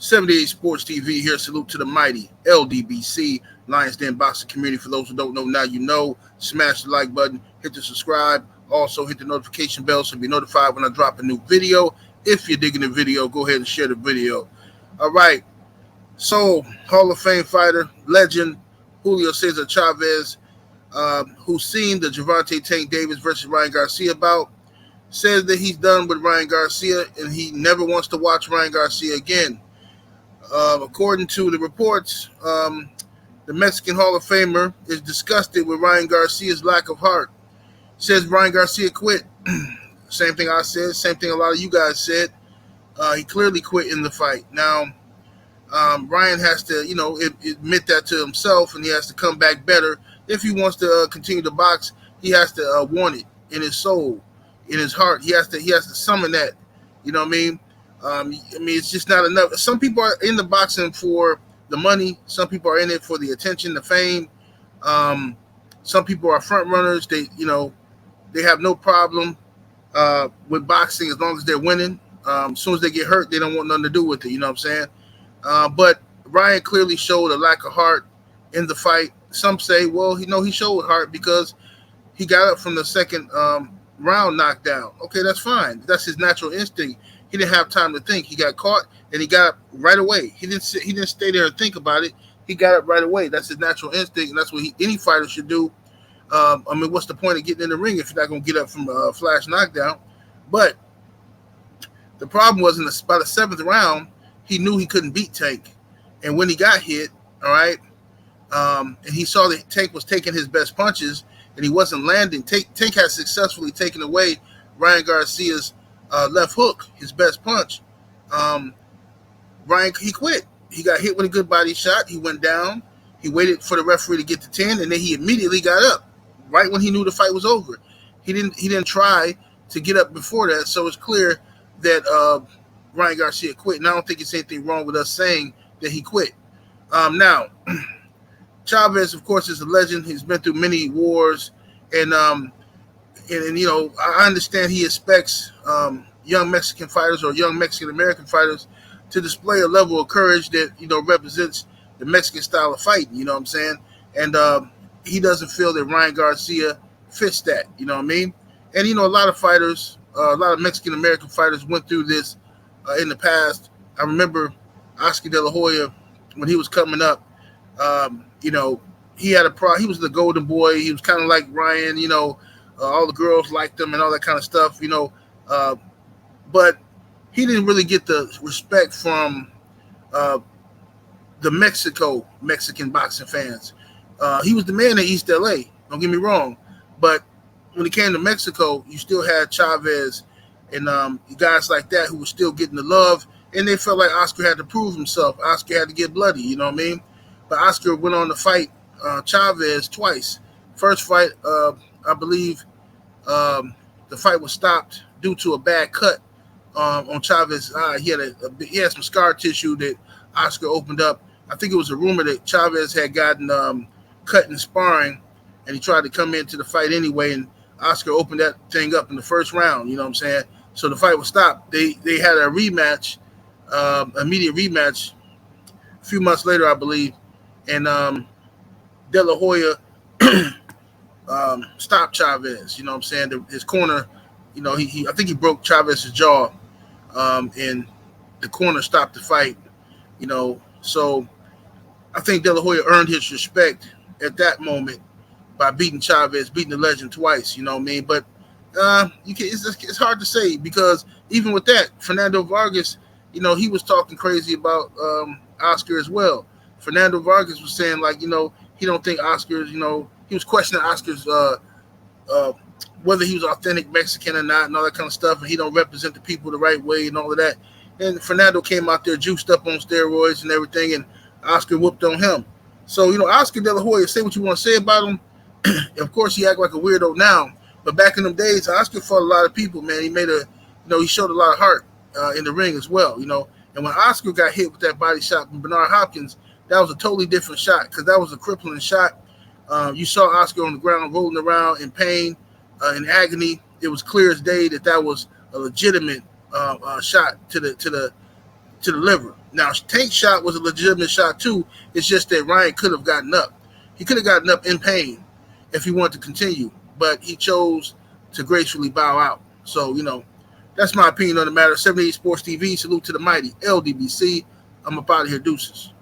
78 Sports TV here. Salute to the mighty ldbc Lions Den boxing community. For those who don't know, now you know. Smash the like button, hit the subscribe, also hit the notification bell so be notified when I drop a new video. If you're digging the video, go ahead and share the video. All right, so Hall of Fame fighter, legend Julio Cesar Chavez, who's seen the Gervonta Tank Davis versus Ryan Garcia bout, says that he's done with Ryan Garcia and he never wants to watch Ryan Garcia again. According to the reports, the Mexican Hall of Famer is disgusted with Ryan Garcia's lack of heart. Says Ryan Garcia quit. Same thing I said, same thing a lot of you guys said. He clearly quit in the fight. Now, Ryan has to, admit that to himself, and he has to come back better. If he wants to continue to box, he has to want it in his soul, in his heart. He has to summon that. You know what I mean? It's just not enough. Some people are in the boxing for the money. Some people are in it for the attention, the fame. Some people are front runners. They have no problem with boxing as long as they're winning. As soon as they get hurt, they don't want nothing to do with it. You know what I'm saying? But Ryan clearly showed a lack of heart in the fight. Some say, well, he showed heart because he got up from the second round knockdown. Okay, that's fine. That's his natural instinct. He didn't have time to think. He got caught and he got up right away. He didn't stay there and think about it. He got up right away. That's his natural instinct, and that's what any fighter should do. What's the point of getting in the ring if you're not going to get up from a flash knockdown? But the problem was by the seventh round, he knew he couldn't beat Tank. And when he got hit, all right, and he saw that Tank was taking his best punches and he wasn't landing, Tank had successfully taken away Ryan Garcia's left hook, his best punch. Ryan, he quit. He got hit with a good body shot. He went down. He waited for the referee to get to 10, and then he immediately got up right when he knew the fight was over. He didn't try to get up before that, so it's clear that Ryan Garcia quit. And I don't think it's anything wrong with us saying that he quit. Now, Chavez, of course, is a legend. He's been through many wars, and I understand he expects young Mexican fighters or young Mexican American fighters to display a level of courage that represents the Mexican style of fighting. You know what I'm saying? And he doesn't feel that Ryan Garcia fits that. You know what I mean? And a lot of fighters, a lot of Mexican American fighters went through this in the past. I remember Oscar De La Hoya when he was coming up. He had he was the golden boy. He was kind of like Ryan. All the girls liked him and all that kind of stuff. But he didn't really get the respect from the Mexican boxing fans. He was the man in East LA. Don't get me wrong, but when it came to Mexico, you still had Chavez and guys like that who were still getting the love, and they felt like Oscar had to prove himself. Oscar had to get bloody, you know what I mean? But Oscar went on to fight Chavez twice. First fight, I believe the fight was stopped due to a bad cut on Chavez's eye. He had some scar tissue that Oscar opened up. I think it was a rumor that Chavez had gotten cut in sparring, and he tried to come into the fight anyway, and Oscar opened that thing up in the first round, you know what I'm saying? So the fight was stopped. They had a rematch, immediate rematch, a few months later, I believe, and De La Hoya stopped Chavez, you know what I'm saying? His corner, I think he broke Chavez's jaw, and the corner stopped the fight, So I think De La Hoya earned his respect at that moment by beating Chavez, beating the legend twice, you know what I mean? But it's hard to say because even with that, Fernando Vargas, he was talking crazy about Oscar as well. Fernando Vargas was saying, he don't think Oscar's, he was questioning Oscar's whether he was authentic Mexican or not and all that kind of stuff, and he don't represent the people the right way and all of that. And Fernando came out there juiced up on steroids and everything, and Oscar whooped on him. So, Oscar De La Hoya, say what you want to say about him. Of course, he act like a weirdo now, but back in them days, Oscar fought a lot of people, man. He made he showed a lot of heart in the ring as well, And when Oscar got hit with that body shot from Bernard Hopkins, that was a totally different shot because that was a crippling shot. You saw Oscar on the ground rolling around in pain, in agony. It was clear as day that was a legitimate shot to the liver. Now, Tank's shot was a legitimate shot too. It's just that Ryan could have gotten up. He could have gotten up in pain if he wanted to continue, but he chose to gracefully bow out. So, that's my opinion on the matter. 78 Sports TV, salute to the mighty. LDBC. I'm up out of here. Deuces.